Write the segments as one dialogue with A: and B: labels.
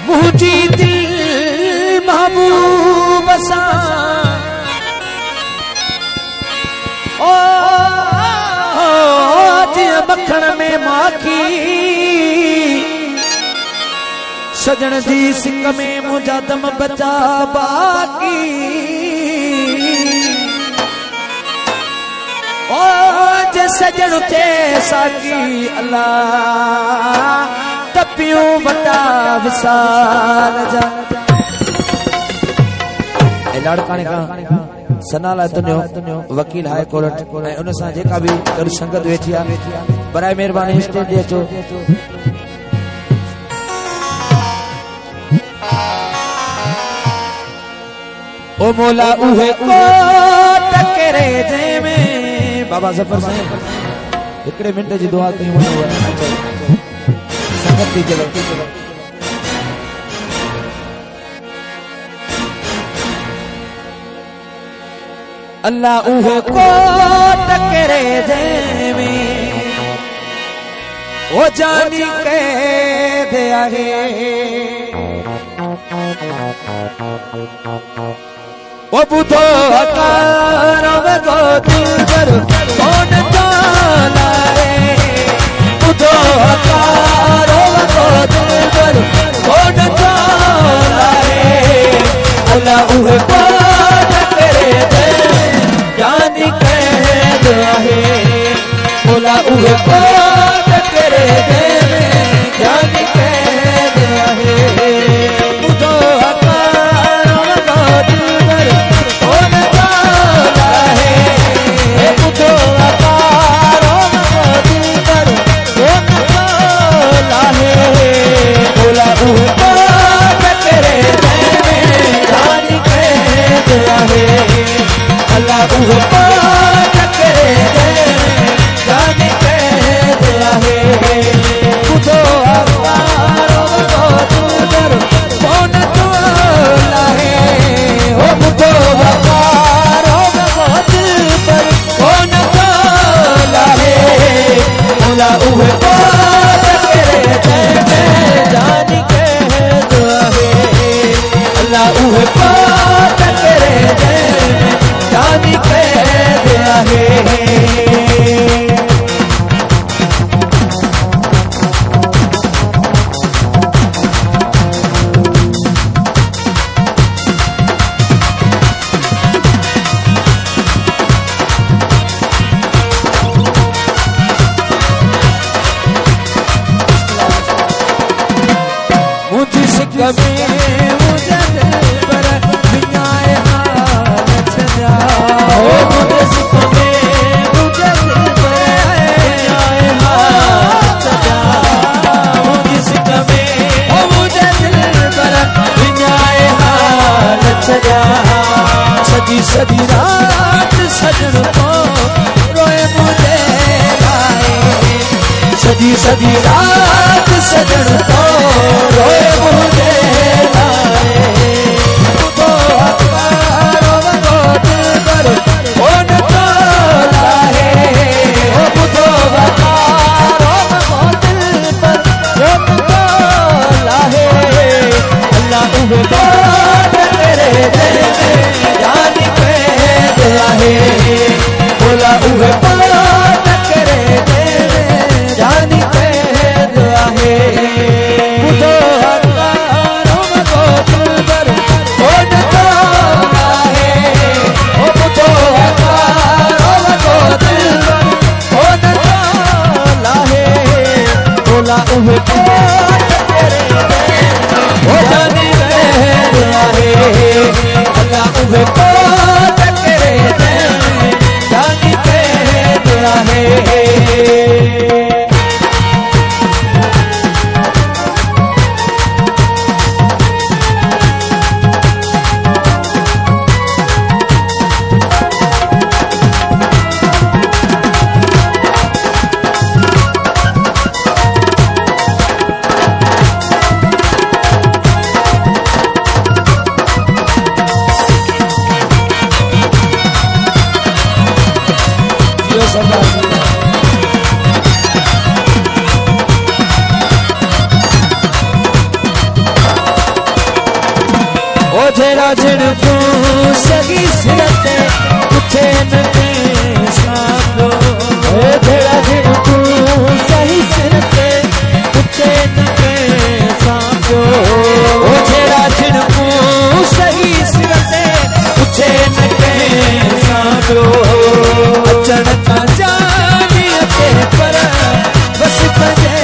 A: मुझी दिल महबूब सा ओ मखण में माखी सजन जी सिक में मुझा दम बचा बाकी ओ जे सजन थे साकी अल्लाह तपियूं वटा विसाल जा लाड़काने का सना लाइ तुंहिंजो वकील हाई कोर्ट ऐं उन सां जेका बि गॾु संगत वेठी आहे बराए महिरबानी स्टेज ते अचो। ओ मौला उहे कोट करे जंहिंमें बाबा ज़फर साईं हिकिड़े मिंट जी दुआ कयूं संगत थी चलो। अल्लाह उहे कोट करे जंहिंमें ओ जानी कैद आहे ओ बुधो हकारो वगो दिलबर कौन तालाए बुधो हकारो वगो दिलबर कौन तालाए अल्लाह उहे कोट करे जानी कैद आहे बोला उहे कोट करे जानी कैद आहे बुधो हकारो वगो दिलबर कौन तालाए बुधो हकारो वगो दिलबर कौन तालाए बोला उहे कोट करे जानी कैद आहे अल्लाह उहे कोट करे जानी कैद आहे बुधो हकारो वगो दिलबर कौन तालाए हो बुधो हकारो वगो दिलबर कौन तालाए मौला उहे कोट करे जानी कैद आहे अल्लाह उहे कोट करे जानी कैद आहे। मुझी सिक में मुझे दिलबर विञाए हालत जा ओ मुझे सिक में मुझे दिलबर विञाए हालत जा मुझी सिक में ओ मुझे दिलबर विञाए हालत जा सजी सजी रात सजन को रोए मुझे लाए सजी सजी रात सजन को रोए मुझे लाए बुधो हकारो वगो दिलबर कौन तालाए ओ बुधो हकारो वगो दिलबर कौन तालाए अल्लाह उहे कोट करे जानी कैद आहे बोला उहे कोट करे जानी कैद आहे बुधो हकारो वगो दिलबर कौन तालाए ओ बुधो हकारो वगो दिलबर कौन तालाए बोला उहे कोट करे ओ जानी कैद आहे अल्लाह उहे कोट करे जानी कैद आहे। सरदार जेड़ा जिनको सगी सिरते उठे न के सामो जेड़ा जिनको सही सिरते उठे न के सामो जेड़ा जिनको सही सिरते उठे न के सामो अचन का जानी अते पर बस पंजे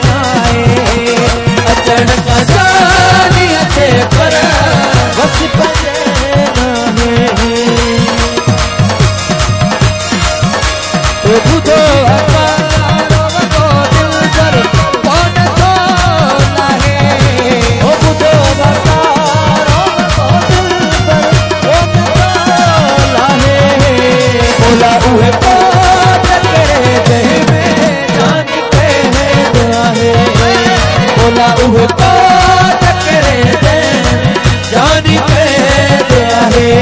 A: नाए अचन का जानी अते पर बस पंजे नाए ओ बुधो अकारो को दिल कर कौन तो लाहे ओ बुधो अकारो को दिल कर कौन तो लाहे बोला उहे बात करे दे में जान के है बोला उहे बात करे दे जान के है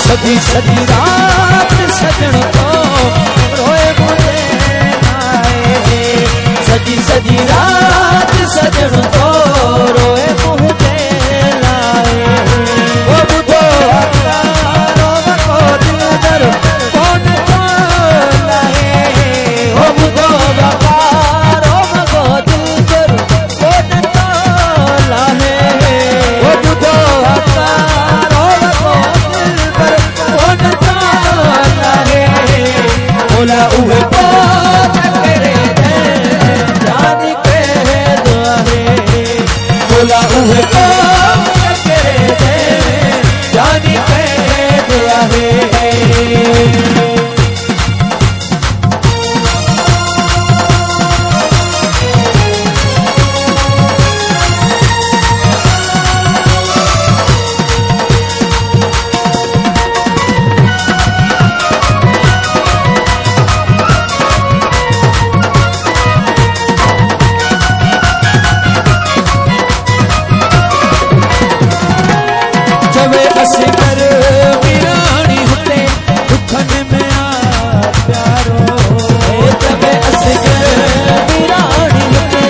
A: सजी सजी रात सजन को रोए मुझे आए सजी सजी रात सजन को रोए मुझे लाए वो बुधो अकारो को दिल दर कौन को लाए वो बुधो अकारो को दिल दर कौन को लाए वो बुधो अकारो को बोला उहे बात करे दे जान के दुआरे बोला उहे बात करे दे जान के दुआरे असगर वीरानी होते दुखन में आ प्यारो जब असगर वीरानी होते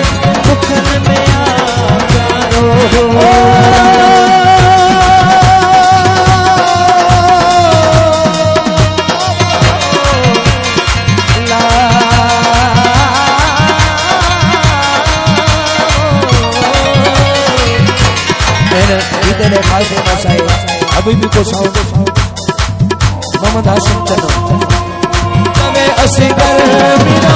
A: दुखन में आ प्यारो मैंने खालसे मसाए अभी भी को साउंड मोहम्मद हाशिम चन्नो तबे असगर बिना